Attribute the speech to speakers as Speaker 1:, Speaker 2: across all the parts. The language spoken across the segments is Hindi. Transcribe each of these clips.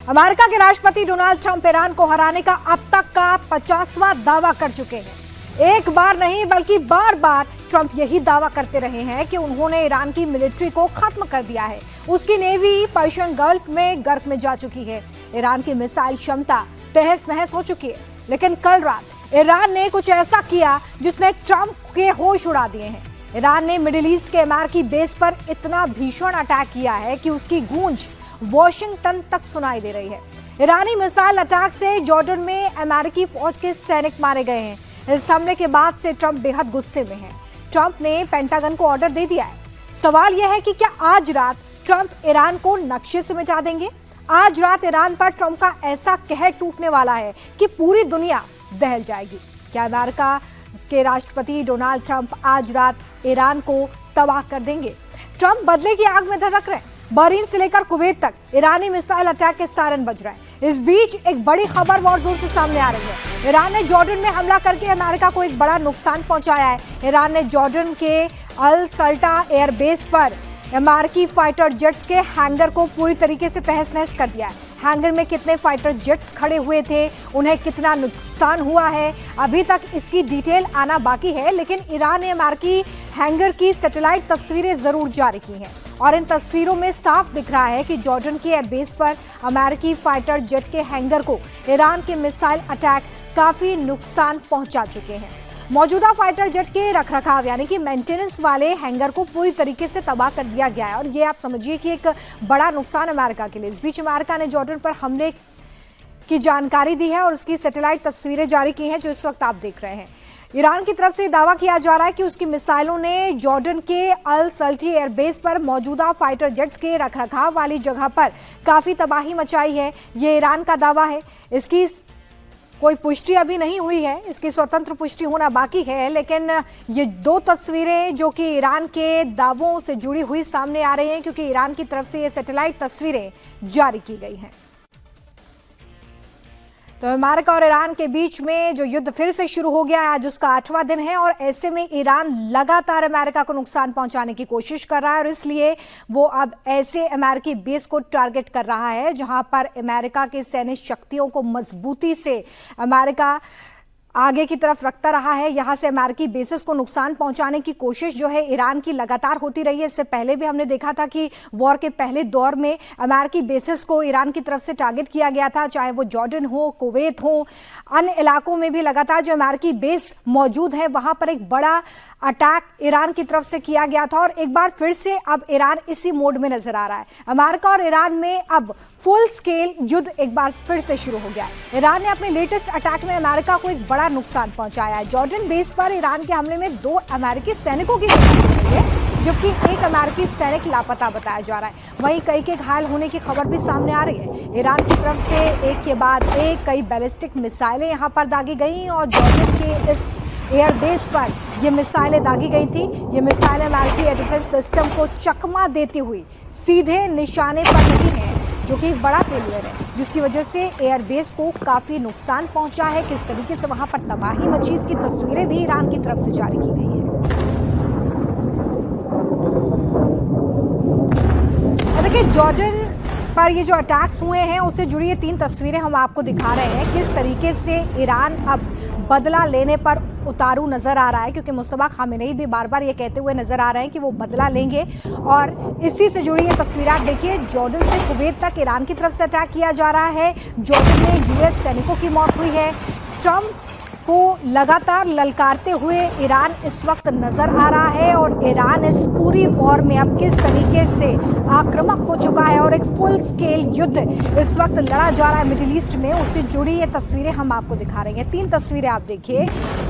Speaker 1: अमेरिका के राष्ट्रपति डोनाल्ड ट्रंप ईरान को हराने का अब तक का 50वां दावा कर चुके हैं। एक बार नहीं बल्कि बार बार ट्रंप यही दावा करते रहे हैं कि उन्होंने ईरान की मिलिट्री को खत्म कर दिया है। उसकी नेवी पर्शियन गल्फ में गर्क में जा चुकी है। ईरान की मिसाइल क्षमता तहस नहस हो चुकी है। लेकिन कल रात ईरान ने कुछ ऐसा किया जिसने ट्रंप के होश उड़ा दिए हैं। ईरान ने मिडिल ईस्ट के अमेरिकी बेस पर इतना भीषण अटैक किया है कि उसकी गूंज वॉशिंगटन तक सुनाई दे रही है। ईरानी मिसाइल अटैक से जॉर्डन में अमेरिकी फौज के सैनिक मारे गए हैं। इस हमले के बाद से ट्रंप बेहद गुस्से में हैं। ट्रंप ने पेंटागन को ऑर्डर दे दिया है। सवाल यह है कि क्या आज रात ट्रंप ईरान को नक्शे से मिटा देंगे? आज रात ईरान पर ट्रंप का ऐसा कहर टूटने वाला है कि पूरी दुनिया दहल जाएगी। क्या अमेरिका के राष्ट्रपति डोनाल्ड ट्रंप आज रात ईरान को तबाह कर देंगे? ट्रंप बदले की आग में धड़क रहे हैं। बहरीन से लेकर कुवैत तक ईरानी मिसाइल अटैक के सायरन बज रहे हैं। इस बीच एक बड़ी खबर वॉर जोन से सामने आ रही है। ईरान ने जॉर्डन में हमला करके अमेरिका को एक बड़ा नुकसान पहुंचाया है। ईरान ने जॉर्डन के अल सल्टा एयरबेस पर अमेरिकी फाइटर जेट्स के हैंगर को पूरी तरीके से तहस नहस कर दिया है। हैंगर में कितने फाइटर जेट्स खड़े हुए थे, उन्हें कितना नुकसान हुआ है, अभी तक इसकी डिटेल आना बाकी है। लेकिन ईरान ने अमेरिकी हैंगर की सैटेलाइट तस्वीरें जरूर जारी की हैं और इन तस्वीरों में साफ दिख रहा है कि जॉर्डन के एयरबेस पर अमेरिकी फाइटर जेट के हैंगर को ईरान के मिसाइल अटैक काफी नुकसान पहुंचा चुके हैं। मौजूदा फाइटर जेट के रखरखाव यानी कि मेंटेनेंस वाले हैंगर को पूरी तरीके से तबाह कर दिया गया है और ये आप समझिए कि एक बड़ा नुकसान अमेरिका के लिए। इस बीच अमेरिका ने जॉर्डन पर हमले की जानकारी दी है और उसकी सैटेलाइट तस्वीरें जारी की हैं जो इस वक्त आप देख रहे हैं। ईरान की तरफ से दावा किया जा रहा है कि उसकी मिसाइलों ने जॉर्डन के अल सल्टी एयरबेस पर मौजूदा फाइटर जेट्स के रखरखाव वाली जगह पर काफी तबाही मचाई है। ये ईरान का दावा है। इसकी कोई पुष्टि अभी नहीं हुई है, इसकी स्वतंत्र पुष्टि होना बाकी है। लेकिन ये दो तस्वीरें जो कि ईरान के दावों से जुड़ी हुई सामने आ रही हैं क्योंकि ईरान की तरफ से ये सैटेलाइट तस्वीरें जारी की गई हैं। तो अमेरिका और ईरान के बीच में जो युद्ध फिर से शुरू हो गया है, आज उसका 8वां दिन है और ऐसे में ईरान लगातार अमेरिका को नुकसान पहुंचाने की कोशिश कर रहा है और इसलिए वो अब ऐसे अमेरिकी बेस को टारगेट कर रहा है जहां पर अमेरिका के सैन्य शक्तियों को मजबूती से अमेरिका आगे की तरफ रखता रहा है। यहां से अमेरिकी बेसिस को नुकसान पहुंचाने की कोशिश जो है ईरान की लगातार होती रही है। इससे पहले भी हमने देखा था कि वॉर के पहले दौर में अमेरिकी बेसिस को ईरान की तरफ से टारगेट किया गया था, चाहे वो जॉर्डन हो, कुवैत हो, अन्य इलाकों में भी लगातार जो अमेरिकी बेस मौजूद है वहां पर एक बड़ा अटैक ईरान की तरफ से किया गया था और एक बार फिर से अब ईरान इसी मोड में नजर आ रहा है। अमेरिका और ईरान में अब फुल स्केल युद्ध एक बार फिर से शुरू हो गया है। ईरान ने अपने लेटेस्ट अटैक में अमेरिका को एक बड़ा नुकसान पहुंचाया है। जॉर्डन बेस पर ईरान के हमले में 2 अमेरिकी सैनिकों की मौत हुई है जबकि एक अमेरिकी सैनिक लापता बताया जा रहा है। वहीं कई के घायल होने की खबर भी सामने आ रही है। ईरान की तरफ से एक के बाद एक कई बैलिस्टिक मिसाइलें यहां पर दागी गई और जॉर्डन के इस एयरबेस पर ये मिसाइलें दागी गई थी। ये मिसाइलें अमेरिकी एयर डिफेंस सिस्टम को चकमा देती हुई सीधे निशाने पर लगी हैं जो कि एक बड़ा फेलियर है जिसकी वजह से एयरबेस को काफी नुकसान पहुंचा है। किस तरीके से वहां पर तबाही मची इसकी तस्वीरें भी ईरान की तरफ से जारी की गई हैं। देखिए जॉर्डन पर ये जो अटैक्स हुए हैं उससे जुड़ी ये 3 तस्वीरें हम आपको दिखा रहे हैं। किस तरीके से ईरान अब बदला लेने पर उतारू नजर आ रहा है क्योंकि मुस्तफा खामेनेई भी बार बार ये कहते हुए नजर आ रहे हैं कि वो बदला लेंगे और इसी से जुड़ी ये तस्वीरें आप देखिए। जॉर्डन से कुवैत तक ईरान की तरफ से अटैक किया जा रहा है। जॉर्डन में यूएस सैनिकों की मौत हुई है। ट्रंप को लगातार ललकारते हुए ईरान इस वक्त नजर आ रहा है और ईरान इस पूरी वॉर में अब किस तरीके से आक्रामक हो चुका है और एक फुल स्केल युद्ध इस वक्त लड़ा जा रहा है मिडिल ईस्ट में। उससे जुड़ी ये तस्वीरें हम आपको दिखा रहे हैं। 3 तस्वीरें आप देखिए।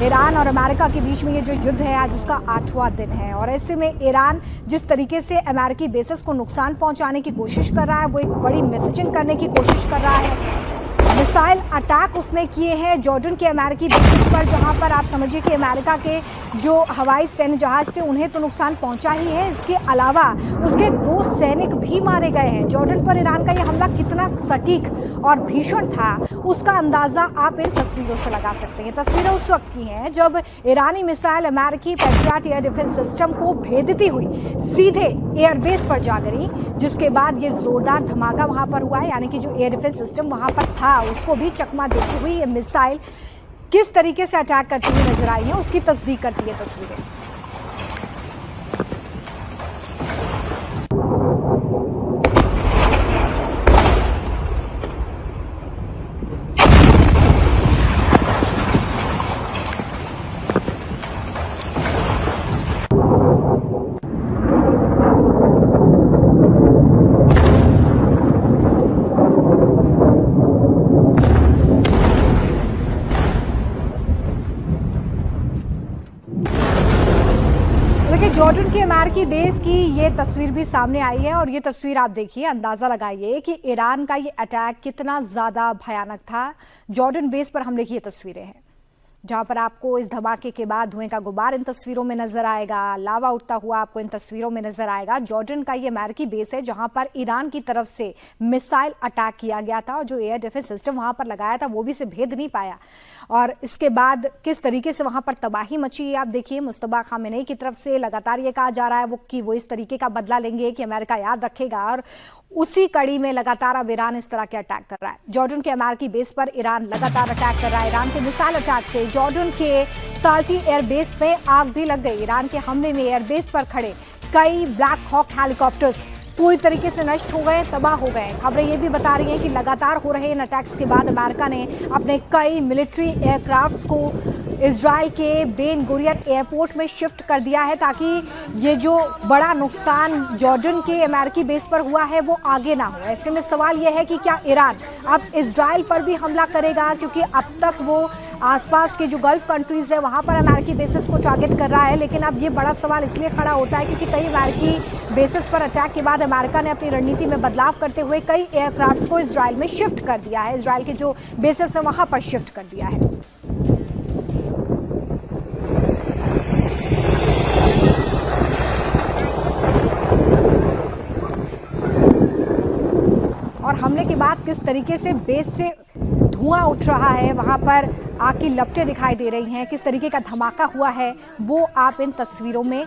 Speaker 1: ईरान और अमेरिका के बीच में ये जो युद्ध है आज उसका 8वां दिन है और ऐसे में ईरान जिस तरीके से अमेरिकी बेसिस को नुकसान पहुंचाने की कोशिश कर रहा है वो एक बड़ी मैसेजिंग करने की कोशिश कर रहा है। मिसाइल अटैक उसने किए हैं जॉर्डन के अमेरिकी बेसिस पर, जहां पर आप समझिए कि अमेरिका के जो हवाई सैन्य जहाज थे उन्हें तो नुकसान पहुंचा ही है, इसके अलावा उसके 2 सैनिक भी मारे गए हैं। जॉर्डन पर ईरान का यह हमला कितना सटीक और भीषण था उसका अंदाजा आप इन तस्वीरों से लगा सकते हैं। तस्वीरें उस वक्त की हैं जब ईरानी मिसाइल अमेरिकी पैट्रियट एयर डिफेंस सिस्टम को भेदती हुई सीधे एयरबेस पर जा गिरी, जिसके बाद ये जोरदार धमाका वहां पर हुआ है, यानी कि जो एयर डिफेंस सिस्टम वहां पर था उसको भी चकमा देती हुई ये मिसाइल किस तरीके से अटैक करती हुई नजर आई है उसकी तस्दीक करती है तस्वीरें। जॉर्डन के अमेरिकी बेस की ये तस्वीर भी सामने आई है और ये तस्वीर आप देखिए, अंदाजा लगाइए कि ईरान का ये अटैक कितना ज्यादा भयानक था। जॉर्डन बेस पर हमले की ये तस्वीरें हैं जहां पर आपको इस धमाके के बाद धुएं का गुबार इन तस्वीरों में नजर आएगा, लावा उठता हुआ आपको इन तस्वीरों में नजर आएगा। जॉर्डन का ये अमेरिकी बेस है जहां पर ईरान की तरफ से मिसाइल अटैक किया गया था और जो एयर डिफेंस सिस्टम वहां पर लगाया था वो भी से भेद नहीं पाया, और इसके बाद किस तरीके से वहां पर तबाही मची आप देखिए। मुस्तफा खामेनेई की तरफ से लगातार ये कहा जा रहा है कि वो इस तरीके का बदला लेंगे कि अमेरिका याद रखेगा, और उसी कड़ी में लगातार अब ईरान इस तरह के अटैक कर रहा है। जॉर्डन के अमेरिकी बेस पर ईरान लगातार अटैक कर रहा है। ईरान के मिसाइल अटैक से जॉर्डन के साल्टी एयरबेस पे आग भी लग गई। ईरान के हमले में एयरबेस पर खड़े कई ब्लैक हॉक हेलीकॉप्टर्स पूरी तरीके से नष्ट हो गए, तबाह हो गए। खबरें ये भी बता रही हैं कि लगातार हो रहे इन अटैक्स के बाद अमेरिका ने अपने कई मिलिट्री एयरक्राफ्ट्स को इजराइल के बेन गुरियन एयरपोर्ट में शिफ्ट कर दिया है ताकि ये जो बड़ा नुकसान जॉर्डन के अमेरिकी बेस पर हुआ है वो आगे ना हो। ऐसे में सवाल यह है कि क्या ईरान अब इजराइल पर भी हमला करेगा, क्योंकि अब तक वो आसपास के जो गल्फ कंट्रीज है वहां पर अमेरिकी बेसिस को टारगेट कर रहा है। लेकिन अब ये बड़ा सवाल इसलिए खड़ा होता है क्योंकि कई अमेरिकी बेसिस पर अटैक के बाद अमेरिका ने अपनी रणनीति में बदलाव करते हुए कई एयरक्राफ्ट्स को इजराइल में शिफ्ट कर दिया है, इजराइल के जो बेसिस है वहां पर शिफ्ट कर दिया है। और हमले के बाद किस तरीके से बेस से धुआं उठ रहा है, वहां पर आग की लपटें दिखाई दे रही हैं, किस तरीके का धमाका हुआ है वो आप इन तस्वीरों में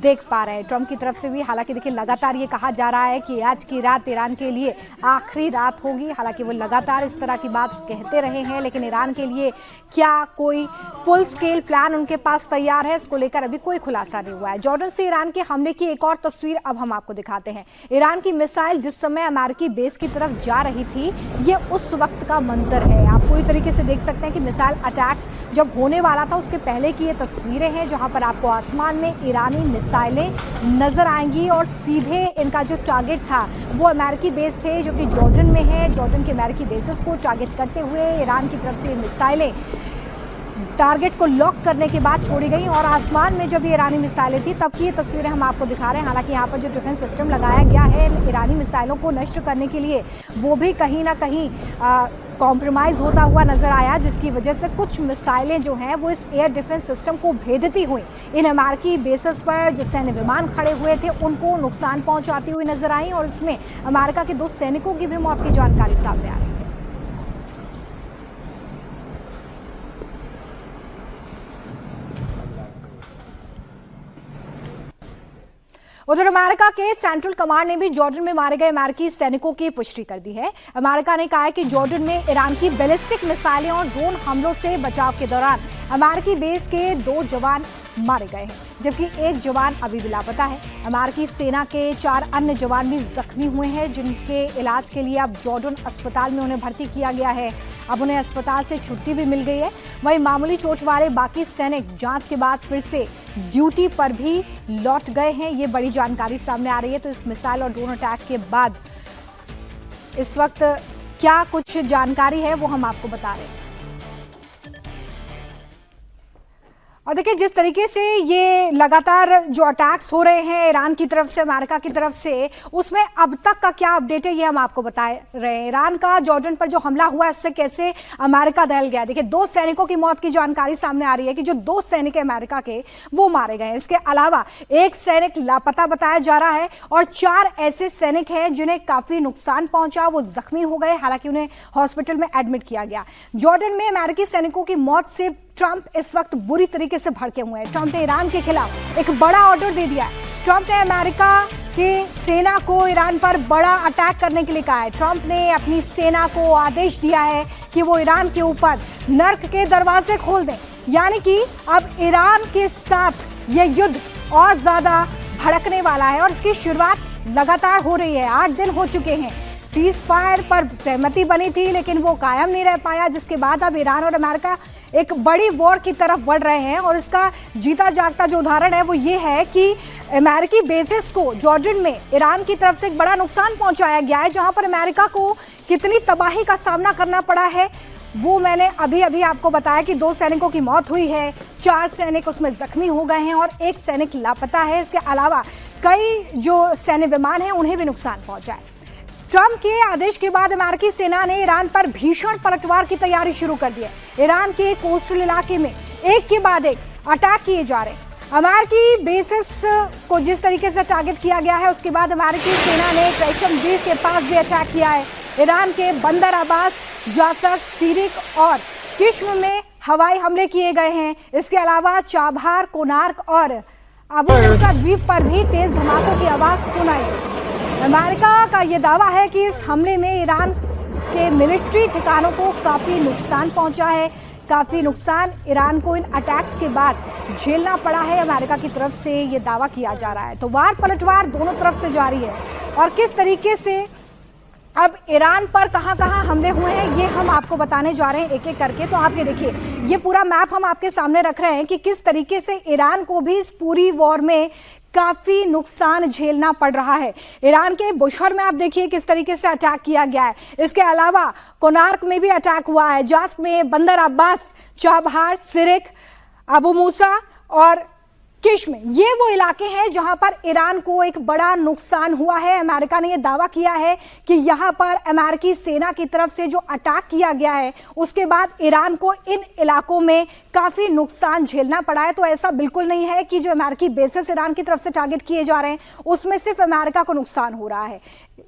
Speaker 1: देख पा रहे हैं। ट्रंप की तरफ से भी हालांकि देखिए लगातार ये कहा जा रहा है कि आज की रात ईरान के लिए आखिरी रात होगी। हालांकि वो लगातार इस तरह की बात कहते रहे हैं, लेकिन ईरान के लिए क्या कोई फुल स्केल प्लान उनके पास तैयार है, इसको लेकर अभी कोई खुलासा नहीं हुआ है। जॉर्डन से ईरान के हमले की एक और तस्वीर अब हम आपको दिखाते हैं। ईरान की मिसाइल जिस समय अमेरिकी बेस की तरफ जा रही थी, ये उस वक्त का मंजर है। आप पूरी तरीके से देख सकते हैं कि मिसाइल अटैक जब होने वाला था उसके पहले की ये तस्वीरें हैं जहां पर आपको आसमान में ईरानी मिसाइलें नजर आएंगी और सीधे इनका जो टारगेट था वो अमेरिकी बेस थे जो कि जॉर्डन में है। जॉर्डन के अमेरिकी बेसिस को टारगेट करते हुए ईरान की तरफ से मिसाइलें टारगेट को लॉक करने के बाद छोड़ी गई और आसमान में जब ये ईरानी मिसाइलें थी तब की ये तस्वीरें हम आपको दिखा रहे हैं। हालांकि यहाँ पर जो डिफेंस सिस्टम लगाया गया है इन ईरानी मिसाइलों को नष्ट करने के लिए वो भी कहीं ना कहीं कॉम्प्रोमाइज़ होता हुआ नजर आया, जिसकी वजह से कुछ मिसाइलें जो हैं वो इस एयर डिफेंस सिस्टम को भेदती हुई इन अमेरिकी बेसिस पर जो सैन्य विमान खड़े हुए थे उनको नुकसान पहुंचाती हुई नजर आई और इसमें अमेरिका के 2 सैनिकों की भी मौत की जानकारी सामने आ रही है। उधर अमेरिका के सेंट्रल कमांड ने भी जॉर्डन में मारे गए अमेरिकी सैनिकों की पुष्टि कर दी है। अमेरिका ने कहा है कि जॉर्डन में ईरान की बैलिस्टिक मिसाइलें और ड्रोन हमलों से बचाव के दौरान अमेरिकी बेस के 2 जवान मारे गए हैं, जबकि 1 जवान अभी भी लापता है। अमेरिकी सेना के 4 अन्य जवान भी जख्मी हुए हैं, जिनके इलाज के लिए अब जॉर्डन अस्पताल में उन्हें भर्ती किया गया है। अब उन्हें अस्पताल से छुट्टी भी मिल गई है। वहीं मामूली चोट वाले बाकी सैनिक जांच के बाद फिर से ड्यूटी पर भी लौट गए हैं। ये बड़ी जानकारी सामने आ रही है। तो इस मिसाइल और ड्रोन अटैक के बाद इस वक्त क्या कुछ जानकारी है वो हम आपको बता रहे हैं। और देखिए जिस तरीके से ये लगातार जो अटैक्स हो रहे हैं ईरान की तरफ से, अमेरिका की तरफ से, उसमें अब तक का क्या अपडेट है ये हम आपको बता रहे हैं। ईरान का जॉर्डन पर जो हमला हुआ इससे कैसे अमेरिका दहल गया। देखिए 2 सैनिकों की मौत की जानकारी सामने आ रही है कि जो 2 सैनिक अमेरिका के वो मारे गए हैं। इसके अलावा 1 सैनिक लापता बताया जा रहा है और 4 ऐसे सैनिक हैं जिन्हें काफी नुकसान पहुंचा, वो जख्मी हो गए, हालांकि उन्हें हॉस्पिटल में एडमिट किया गया। जॉर्डन में अमेरिकी सैनिकों की मौत से ट्रंप इस वक्त बुरी तरीके से भड़के हुए हैं। ट्रंप ने ईरान के खिलाफ एक बड़ा ऑर्डर दे दिया है। ट्रंप ने अमेरिका की सेना को ईरान पर बड़ा अटैक करने के लिए कहा है। ट्रंप ने अपनी सेना को आदेश दिया है कि वो ईरान के ऊपर नर्क के दरवाजे खोल दें, यानी कि अब ईरान के साथ ये युद्ध और ज्यादा भड़कने वाला है और इसकी शुरुआत लगातार हो रही है। 8 दिन हो चुके हैं। सीज फायर पर सहमति बनी थी लेकिन वो कायम नहीं रह पाया, जिसके बाद अब ईरान और अमेरिका एक बड़ी वॉर की तरफ बढ़ रहे हैं। और इसका जीता जागता जो उदाहरण है वो ये है कि अमेरिकी बेसिस को जॉर्डन में ईरान की तरफ से एक बड़ा नुकसान पहुंचाया गया है, जहां पर अमेरिका को कितनी तबाही का सामना करना पड़ा है वो मैंने अभी आपको बताया कि 2 सैनिकों की मौत हुई है, 4 सैनिक उसमें जख्मी हो गए हैं और 1 सैनिक लापता है। इसके अलावा कई जो सैन्य विमान हैं उन्हें भी नुकसान पहुंचा है। ट्रंप के आदेश के बाद अमेरिकी सेना ने ईरान पर भीषण पलटवार की तैयारी शुरू कर दी है। ईरान के कोस्टल इलाके में एक के बाद एक अटैक किए जा रहे हैं। अमेरिकी बेसिस को जिस तरीके से टारगेट किया गया है उसके बाद अमेरिकी सेना ने रेशम द्वीप के पास भी अटैक किया है। ईरान के बंदर अब्बास, जासक, सिरिक और किश्म में हवाई हमले किए गए हैं। इसके अलावा चाबहार, कोनार्क और अबू मूसा द्वीप पर भी तेज धमाकों की आवाज सुनाई दी। अमेरिका का यह दावा है कि इस हमले में ईरान के मिलिट्री ठिकानों को काफी नुकसान पहुंचा है। काफी नुकसान ईरान को इन अटैक्स के बाद झेलना पड़ा है, अमेरिका की तरफ से यह दावा किया जा रहा है। तो वार पलटवार दोनों तरफ से जारी है और किस तरीके से अब ईरान पर कहां-कहां हमले हुए हैं ये हम आपको बताने जा रहे हैं एक एक करके। तो आप ये देखिए, ये पूरा मैप हम आपके सामने रख रहे हैं कि किस तरीके से ईरान को भी इस पूरी वॉर में काफी नुकसान झेलना पड़ रहा है। ईरान के बुशहर में आप देखिए किस तरीके से अटैक किया गया है। इसके अलावा कोनार्क में भी अटैक हुआ है, जास्क में, बंदर अब्बास, चाबहार, सिरिक, अबू मूसा और किश्म, ये वो इलाके हैं जहां पर ईरान को एक बड़ा नुकसान हुआ है। अमेरिका ने यह दावा किया है कि यहां पर अमेरिकी सेना की तरफ से जो अटैक किया गया है उसके बाद ईरान को इन इलाकों में काफी नुकसान झेलना पड़ा है। तो ऐसा बिल्कुल नहीं है कि जो अमेरिकी बेसिस ईरान की तरफ से टारगेट किए जा रहे हैं उसमें सिर्फ अमेरिका को नुकसान हो रहा है।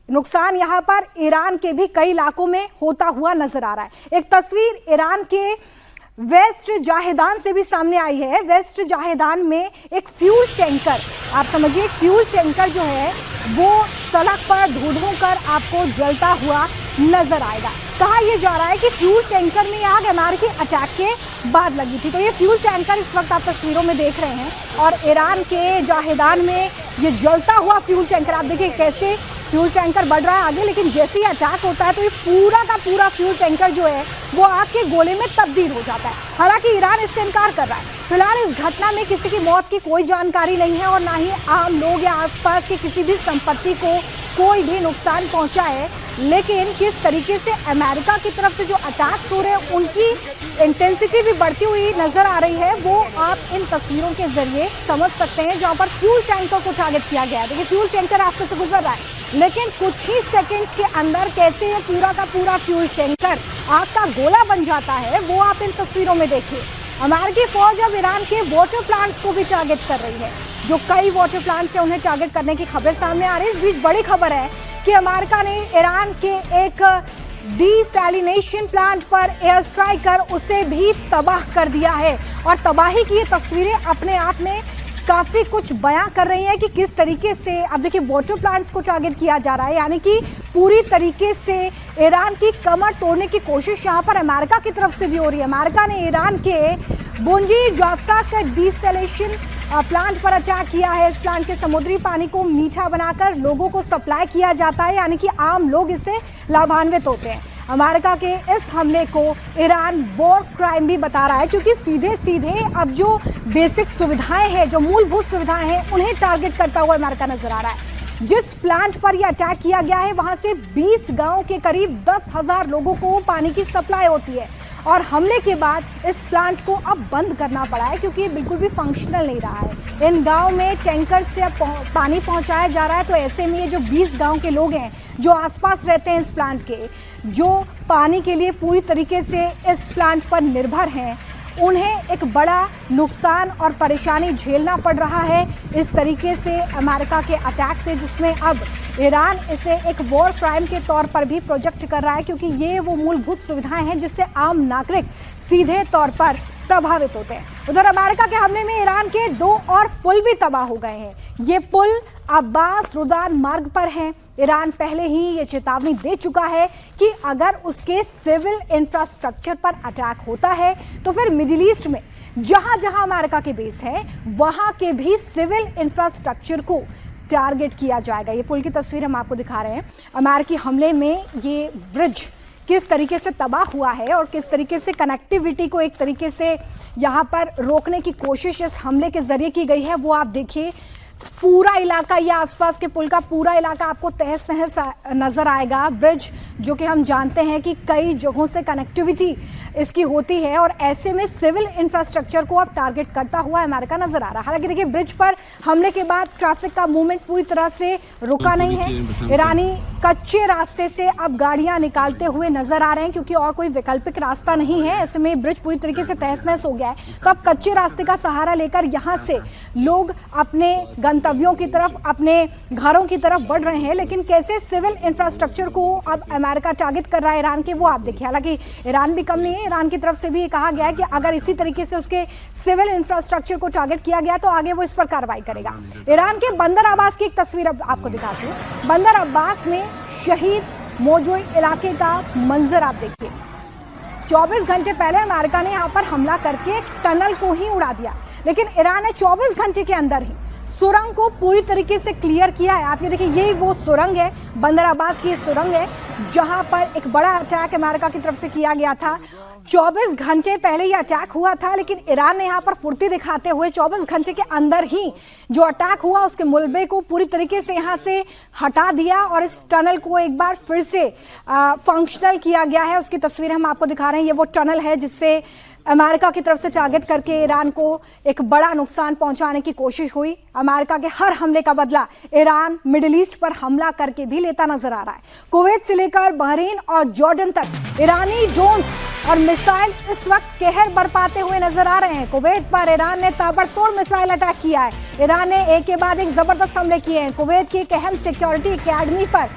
Speaker 1: नुकसान यहां पर ईरान के भी कई इलाकों में होता हुआ नजर आ रहा है। एक तस्वीर ईरान के वेस्ट जाहेदान से भी सामने आई है। वेस्ट जाहेदान में एक फ्यूल टैंकर, आप समझिए एक फ्यूल टैंकर जो है वो सड़क पर धू कर आपको जलता हुआ नजर आएगा। कहा यह जा रहा है कि फ्यूल टैंकर में आग अमेरिकी अटैक के बाद लगी थी। तो ये फ्यूल टैंकर इस वक्त आप तस्वीरों में देख रहे हैं और ईरान के जाहेदान में ये जलता हुआ फ्यूल टैंकर, आप देखिए कैसे फ्यूल टैंकर बढ़ रहा है आगे, लेकिन जैसे ही अटैक होता है तो ये पूरा का पूरा फ्यूल टैंकर जो है वो आग के गोले में तब्दील हो जाता है। हालांकि ईरान इससे इनकार कर रहा है। फिलहाल इस घटना में किसी की मौत की कोई जानकारी नहीं है और ना ही आम लोग या आसपास की किसी भी संपत्ति को कोई भी नुकसान पहुंचा है। लेकिन किस तरीके से अमेरिका की तरफ से जो अटैक्स हो रहे हैं उनकी इंटेंसिटी भी बढ़ती हुई नजर आ रही है, वो आप इन तस्वीरों के जरिए समझ सकते हैं जहां पर फ्यूल टैंकर को टारगेट किया गया है। देखिए फ्यूल टैंकर रास्ते से गुजर रहा है लेकिन कुछ ही सेकंड्स के अंदर कैसे ये पूरा का पूरा फ्यूल टैंकर आग का गोला बन जाता है वो आप इन तस्वीरों में देखिए। अमेरिकी फौज अब ईरान के वाटर प्लांट्स को भी टारगेट कर रही है। जो कई वाटर प्लांट्स हैं उन्हें टारगेट करने की खबर सामने आ रही है। इस बीच बड़ी खबर है कि अमेरिका ने ईरान के एक डिसैलिनेशन प्लांट पर एयर स्ट्राइक कर उसे भी तबाह कर दिया है और तबाही की ये तस्वीरें अपने आप में काफी कुछ बयां कर रही है कि किस तरीके से अब देखिए वाटर प्लांट्स को टारगेट किया जा रहा है, यानी कि पूरी तरीके से ईरान की कमर तोड़ने की कोशिश यहां पर अमेरिका की तरफ से भी हो रही है। अमेरिका ने ईरान के बुंजी जासाक डिसैलिनेशन प्लांट पर अटैक किया है। इस प्लांट के समुद्री पानी को मीठा बनाकर लोगों को सप्लाई किया जाता है, यानी कि आम लोग इससे लाभान्वित होते हैं। अमेरिका के इस हमले को ईरान वॉर क्राइम भी बता रहा है क्योंकि सीधे सीधे अब जो बेसिक सुविधाएं हैं, जो मूलभूत सुविधाएं हैं, उन्हें टारगेट करता हुआ अमेरिका नजर आ रहा है। जिस प्लांट पर यह अटैक किया गया है वहां से 20 गांव के करीब 10,000 लोगों को पानी की सप्लाई होती है। और हमले के बाद इस प्लांट को अब बंद करना पड़ा है क्योंकि ये बिल्कुल भी फंक्शनल नहीं रहा है। इन गांव में टैंकर से अब पानी पहुंचाया जा रहा है, तो ऐसे में ये जो 20 गांव के लोग हैं जो आसपास रहते हैं इस प्लांट के, जो पानी के लिए पूरी तरीके से इस प्लांट पर निर्भर हैं, उन्हें एक बड़ा नुकसान और परेशानी झेलना पड़ रहा है इस तरीके से अमेरिका के अटैक से, जिसमें अब ईरान इसे एक वॉर क्राइम के तौर पर भी प्रोजेक्ट कर रहा है क्योंकि ये वो मूलभूत सुविधाएं हैं जिससे आम नागरिक सीधे तौर पर प्रभावित होते हैं। उधर अमेरिका के हमले में ईरान के 2 और पुल भी तबाह हो गए हैं। ये पुल अब्बास रुदान मार्ग पर हैं। ईरान पहले ही ये चेतावनी दे चुका है कि अगर उसके सिविल इंफ्रास्ट्रक्चर पर अटैक होता है तो फिर मिडिल ईस्ट में जहां जहां अमेरिका के बेस है वहां के भी सिविल इंफ्रास्ट्रक्चर को टारगेट किया जाएगा। ये पुल की तस्वीर हम आपको दिखा रहे हैं। अमेरिकी हमले में ये ब्रिज किस तरीके से तबाह हुआ है और किस तरीके से कनेक्टिविटी को एक तरीके से यहाँ पर रोकने की कोशिश इस हमले के जरिए की गई है, वो आप देखिए। पूरा इलाका या आसपास के पुल का पूरा इलाका आपको तहस नहस नजर आएगा। ब्रिज जो कि हम जानते हैं कि कई जगहों से कनेक्टिविटी इसकी होती है और ऐसे में सिविल इंफ्रास्ट्रक्चर को अब टारगेट करता हुआ अमेरिका नजर आ रहा है। हालांकि देखिए ब्रिज पर हमले के बाद ट्रैफिक का मूवमेंट पूरी तरह से रुका नहीं है। ईरानी कच्चे रास्ते से अब गाड़ियां निकालते हुए नजर आ रहे हैं क्योंकि और कोई वैकल्पिक रास्ता नहीं है। ऐसे में ब्रिज पूरी तरीके से तहस नहस हो गया है, तो अब कच्चे रास्ते का सहारा लेकर यहाँ से लोग अपने गंतव्यों की तरफ, अपने घरों की तरफ बढ़ रहे हैं। लेकिन कैसे सिविल इंफ्रास्ट्रक्चर को अब अमेरिका टारगेट कर रहा है ईरान के, वो आप देखिए। हालांकि ईरान भी कम नहीं है, ईरान की तरफ से भी कहा गया है कि अगर इसी तरीके से उसके सिविल इंफ्रास्ट्रक्चर को टारगेट किया गया तो आगे वो इस पर कार्रवाई करेगा। ईरान के बंदर अब्बास की एक तस्वीर अब आपको दिखाती हूँ। बंदर अब्बास में शहीद मौजूद इलाके का मंजर आप देखिए। 24 घंटे पहले अमेरिका ने यहाँ पर हमला करके एक टनल को ही उड़ा दिया, लेकिन ईरान ने 24 घंटे के अंदर ही सुरंग को पूरी तरीके से क्लियर किया है। आप ये देखिए, यही वो सुरंग है, बंदर अब्बास की सुरंग है जहां पर एक बड़ा अटैक अमेरिका की तरफ से किया गया था। 24 घंटे पहले ये अटैक हुआ था, लेकिन ईरान ने यहाँ पर फुर्ती दिखाते हुए 24 घंटे के अंदर ही जो अटैक हुआ उसके मुलबे को पूरी तरीके से यहाँ से हटा दिया और इस टनल को एक बार फिर से फंक्शनल किया गया है। उसकी तस्वीर हम आपको दिखा रहे हैं। ये वो टनल है जिससे अमेरिका की तरफ से टारगेट करके ईरान को एक बड़ा नुकसान पहुंचाने की कोशिश हुई। अमेरिका के हर हमले का बदला ईरान मिडिल ईस्ट पर हमला करके भी लेता नजर आ रहा है। कुवैत से लेकर बहरीन और जॉर्डन तक ईरानी ड्रोन्स और मिसाइल इस वक्त कहर बरपाते हुए नजर आ रहे हैं। कुवैत पर ईरान ने ताबड़तोड़ मिसाइल अटैक किया है। ईरान ने एक के बाद एक जबरदस्त हमले किए हैं। कुवैत की एक अहम सिक्योरिटी एकेडमी पर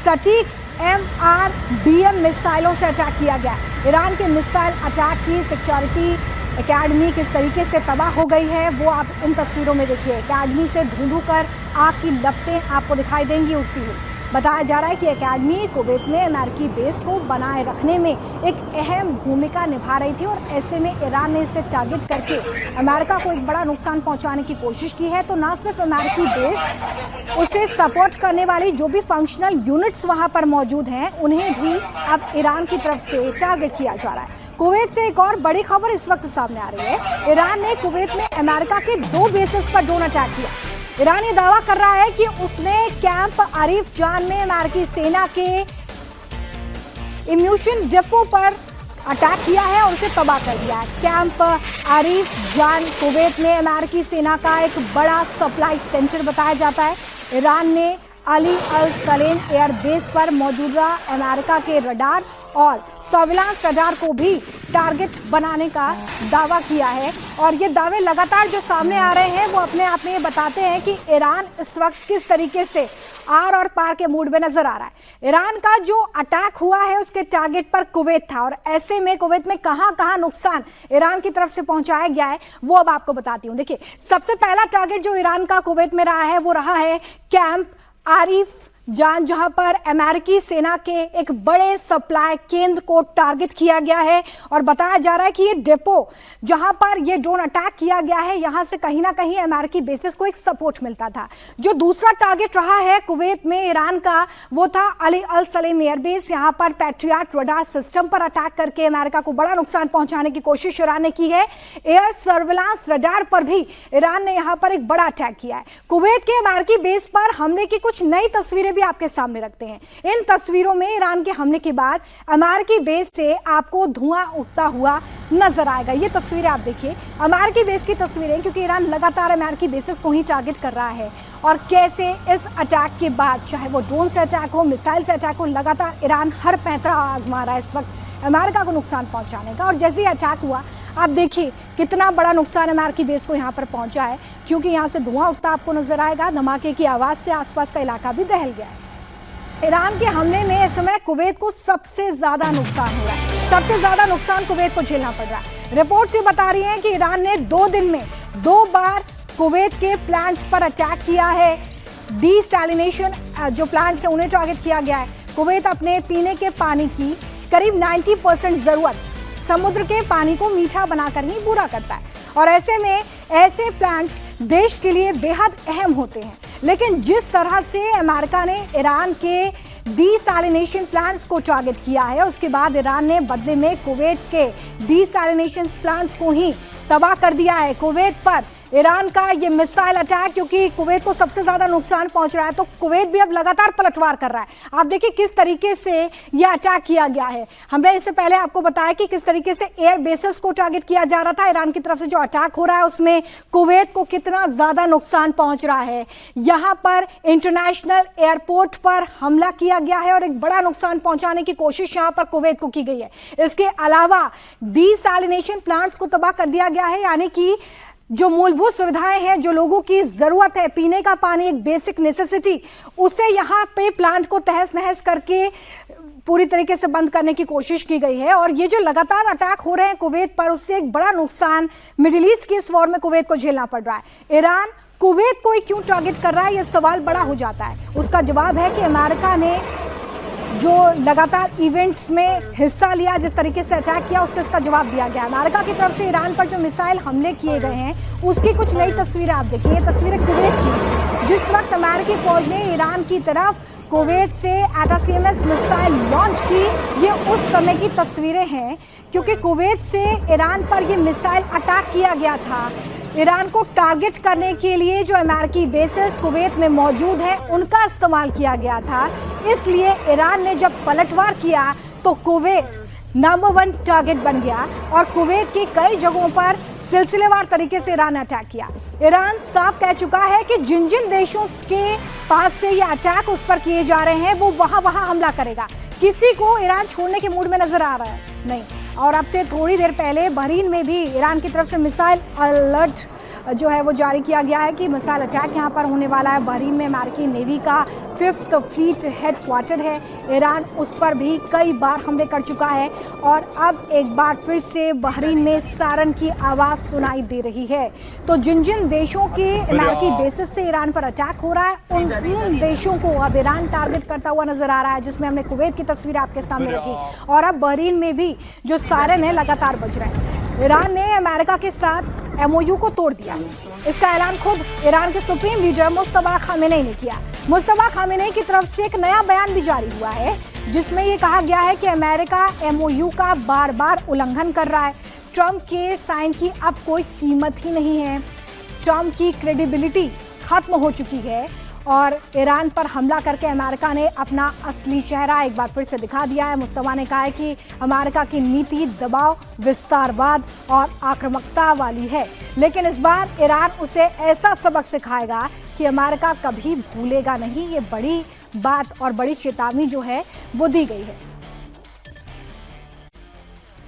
Speaker 1: सटीक MRBM मिसाइलों से अटैक किया गया। ईरान के मिसाइल अटैक की सिक्योरिटी एकेडमी किस तरीके से तबाह हो गई है वो आप इन तस्वीरों में देखिए। एकेडमी से धुंधु कर आग की लपटें आपको दिखाई देंगी उठती हुई। बताया जा रहा है कि एकेडमी कुवैत में अमेरिकी बेस को बनाए रखने में एक अहम भूमिका निभा रही थी और ऐसे में ईरान ने इसे टारगेट करके अमेरिका को एक बड़ा नुकसान पहुंचाने की कोशिश की है। तो ना सिर्फ अमेरिकी बेस, उसे सपोर्ट करने वाली जो भी फंक्शनल यूनिट्स वहां पर मौजूद हैं उन्हें भी अब ईरान की तरफ से टारगेट किया जा रहा है। कुवैत से एक और बड़ी खबर इस वक्त सामने आ रही है। ईरान ने कुवैत में अमेरिका के 2 बेसेस पर ड्रोन अटैक किया। ईरान ये दावा कर रहा है कि उसने कैंप आरिफ जान में अमेरिकी सेना के इम्यूशन डिपो पर अटैक किया है और उसे तबाह कर दिया है। कैंप आरिफ जान कुवैत में अमेरिकी सेना का एक बड़ा सप्लाई सेंटर बताया जाता है। ईरान ने अली अल सलेम एयरबेस पर मौजूदा अमेरिका के रडार और सर्विलांस रडार को भी टारगेट बनाने का दावा किया है और ये दावे लगातार जो सामने आ रहे हैं वो अपने आप में ये बताते हैं कि ईरान इस वक्त किस तरीके से आर और पार के मूड में नजर आ रहा है। ईरान का जो अटैक हुआ है उसके टारगेट पर कुवैत था और ऐसे में कुवैत में कहां जहां ईरान की तरफ से पहुंचाया गया है वो अब आपको बताती हूँ। देखिए, सबसे पहला टारगेट जो ईरान का कुवैत में रहा है वो रहा है कैंप आरिफ जान, जहां पर अमेरिकी सेना के एक बड़े सप्लाई केंद्र को टारगेट किया गया है और बताया जा रहा है कि ये डिपो जहां पर ये ड्रोन अटैक किया गया है यहां से कहीं ना कहीं अमेरिकी बेसिस को एक सपोर्ट मिलता था। जो दूसरा टारगेट रहा है कुवैत में ईरान का वो था अली अल सलेम एयरबेस। यहां पर पैट्रियट रडार सिस्टम पर अटैक करके अमेरिका को बड़ा नुकसान पहुंचाने की कोशिश ईरान ने की है। एयर सर्विलांस रडार पर भी ईरान ने यहां पर एक बड़ा अटैक किया है। कुवैत के अमेरिकी बेस पर हमले की कुछ नई तस्वीरें तस्वीरें भी आपके सामने रखते हैं। इन तस्वीरों में ईरान के हमले के बाद अमेरिकी बेस से आपको धुआं उठता हुआ नजर आएगा। ये तस्वीरें आप देखिए, अमेरिकी बेस की तस्वीरें, क्योंकि ईरान लगातार अमेरिकी बेसेस को ही टारगेट कर रहा है और कैसे इस अटैक के बाद, चाहे वो ड्रोन से अटैक हो, मिसाइल से अटैक हो, लगातार ईरान हर पैंतरा आजमा रहा है इस वक्त अमेरिका को नुकसान पहुंचाने का। और जैसे ही अटैक हुआ, आप देखिए कितना बड़ा नुकसान अमेरिकी बेस को यहाँ पर पहुंचा है, क्योंकि यहाँ से धुआं उठता आपको नजर आएगा। धमाके की आवाज से आसपास का इलाका भी दहल गया है। ईरान के हमले में इस समय कुवैत को सबसे ज्यादा नुकसान हो रहा है, सबसे ज्यादा नुकसान कुवैत को झेलना पड़ रहा है। रिपोर्ट्स ये बता रही हैं कि ईरान ने 2 दिन में 2 बार कुवैत के प्लांट्स पर अटैक किया है। डीसैलिनेशन जो प्लांट्स है उन्हें टारगेट किया गया है। कुवैत अपने पीने के पानी की करीब 90% जरूरत समुद्र के पानी को मीठा बनाकर ही पूरा करता है, और ऐसे में ऐसे प्लांट्स देश के लिए बेहद अहम होते हैं। लेकिन जिस तरह से अमेरिका ने ईरान के डीसैलिनेशन प्लांट्स को टारगेट किया है, उसके बाद ईरान ने बदले में कुवैत के डीसैलिनेशन प्लांट्स को ही तबाह कर दिया है। कुवैत पर ईरान का ये मिसाइल अटैक, क्योंकि कुवैत को सबसे ज्यादा नुकसान पहुंच रहा है, तो कुवैत भी अब लगातार पलटवार कर रहा है। आप देखिए किस तरीके से यह अटैक किया गया है। हमने इससे पहले आपको बताया कि किस तरीके से एयर बेसेस को टारगेट किया जा रहा था। ईरान की तरफ से जो अटैक हो रहा है उसमें कुवैत को कितना ज्यादा नुकसान पहुंच रहा है। यहां पर इंटरनेशनल एयरपोर्ट पर हमला किया गया है और एक बड़ा नुकसान पहुंचाने की कोशिश यहां पर कुवैत को की गई है। इसके अलावा डीसैलिनेशन प्लांट्स को तबाह कर दिया गया है, यानी कि जो मूलभूत सुविधाएं हैं, जो लोगों की जरूरत है, पीने का पानी एक बेसिक नेसेसिटी, उसे यहाँ पे प्लांट को तहस नहस करके पूरी तरीके से बंद करने की कोशिश की गई है। और ये जो लगातार अटैक हो रहे हैं कुवैत पर, उससे एक बड़ा नुकसान मिडिल ईस्ट की इस वॉर में कुवैत को झेलना पड़ रहा है। ईरान कुवैत को क्यों टारगेट कर रहा है, यह सवाल बड़ा हो जाता है। उसका जवाब है कि अमेरिका ने जो लगातार इवेंट्स में हिस्सा लिया, जिस तरीके से अटैक किया, उससे इसका जवाब दिया गया। अमेरिका की तरफ से ईरान पर जो मिसाइल हमले किए गए हैं, उसकी कुछ नई तस्वीरें आप देखिए। ये तस्वीरें कुवैत की, जिस वक्त अमेरिकी फौज ने ईरान की तरफ कुवैत से ATACMS मिसाइल लॉन्च की, ये उस समय की तस्वीरें हैं, क्योंकि कुवैत से ईरान पर ये मिसाइल अटैक किया गया था। ईरान को टारगेट करने के लिए जो अमेरिकी बेसेस कुवैत में मौजूद हैं, उनका इस्तेमाल किया गया था। इसलिए ईरान ने जब पलटवार किया तो कुवैत नंबर 1 टारगेट बन गया और कुवैत की कई जगहों पर सिलसिलेवार तरीके से ईरान ने अटैक किया। ईरान साफ कह चुका है कि जिन जिन देशों के पास से ये अटैक उस पर किए जा रहे हैं, वो वहां हमला करेगा। किसी को ईरान छोड़ने के मूड में नजर आ रहा है नहीं। और अब से थोड़ी देर पहले बहरीन में भी ईरान की तरफ से मिसाइल अलर्ट जो है वो जारी किया गया है कि मिसाइल अटैक यहाँ पर होने वाला है। बहरीन में अमेरिकी नेवी का 5th फ्लीट हेडक्वार्टर है। ईरान उस पर भी कई बार हमले कर चुका है और अब एक बार फिर से बहरीन में सायरन की आवाज़ सुनाई दे रही है। तो जिन जिन देशों के अमेरिकी बेसिस से ईरान पर अटैक हो रहा है, उन देशों को अब ईरान टारगेट करता हुआ नजर आ रहा है, जिसमें हमने कुवैत की तस्वीर आपके सामने रखी। और अब बहरीन में भी जो सायरन है लगातार बज रहे हैं। ईरान ने अमेरिका के साथ MOU को तोड़ दिया। इसका ऐलान खुद ईरान के सुप्रीम लीडर मुस्तफा खामेनेई ने किया। मुस्तफा खामेनेई की तरफ से एक नया बयान भी जारी हुआ है, जिसमें यह कहा गया है कि अमेरिका MOU का बार बार उल्लंघन कर रहा है। ट्रंप के साइन की अब कोई कीमत ही नहीं है। ट्रंप की क्रेडिबिलिटी खत्म हो चुकी है और ईरान पर हमला करके अमेरिका ने अपना असली चेहरा एक बार फिर से दिखा दिया है। मुस्तफा ने कहा है कि अमेरिका की नीति दबाव, विस्तारवाद और आक्रामकता वाली है, लेकिन इस बार ईरान उसे ऐसा सबक सिखाएगा कि अमेरिका कभी भूलेगा नहीं। ये बड़ी बात और बड़ी चेतावनी जो है वो दी गई है।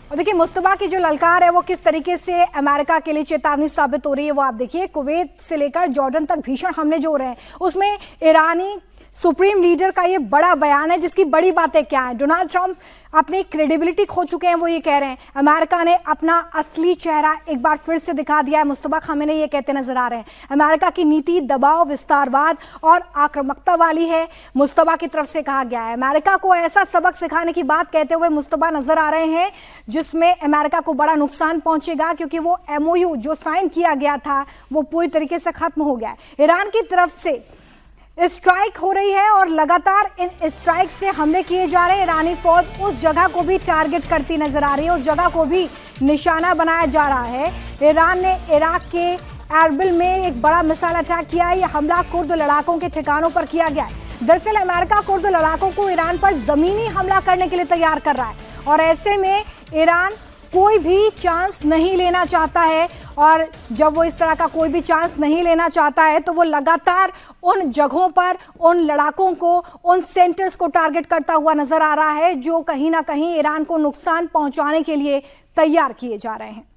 Speaker 1: और देखिए मुस्तफा की जो ललकार है वो किस तरीके से अमेरिका के लिए चेतावनी साबित हो रही है, वो आप देखिए। कुवैत से लेकर जॉर्डन तक भीषण हमले जो हो रहे हैं, उसमें ईरानी सुप्रीम लीडर का ये बड़ा बयान है, जिसकी बड़ी बातें क्या हैं। डोनाल्ड ट्रंप अपनी क्रेडिबिलिटी खो चुके हैं, वो ये कह रहे हैं। अमेरिका ने अपना असली चेहरा एक बार फिर से दिखा दिया है, मुस्तफा खामेनेई ये कहते नजर आ रहे हैं। अमेरिका की नीति दबाव, विस्तारवाद और आक्रामकता वाली है, मुस्तफा की तरफ से कहा गया है। अमेरिका को ऐसा सबक सिखाने की बात कहते हुए मुस्तफा नजर आ रहे हैं, जिसमें अमेरिका को बड़ा नुकसान पहुंचेगा, क्योंकि वो MOU जो साइन किया गया था वो पूरी तरीके से खत्म हो गया है। ईरान की तरफ से स्ट्राइक हो रही है और लगातार इन स्ट्राइक से हमले किए जा रहे हैं। ईरानी फौज उस जगह को भी टारगेट करती नजर आ रही है, उस जगह को भी निशाना बनाया जा रहा है। ईरान ने इराक के एरबिल में एक बड़ा मिसाइल अटैक किया है। यह हमला कुर्द लड़ाकों के ठिकानों पर किया गया है। दरअसल अमेरिका कुर्द लड़ाकों को ईरान पर जमीनी हमला करने के लिए तैयार कर रहा है और ऐसे में ईरान कोई भी चांस नहीं लेना चाहता है। और जब वो इस तरह का कोई भी चांस नहीं लेना चाहता है तो वो लगातार उन जगहों पर, उन लड़ाकों को, उन सेंटर्स को टारगेट करता हुआ नजर आ रहा है जो कहीं ना कहीं ईरान को नुकसान पहुंचाने के लिए तैयार किए जा रहे हैं।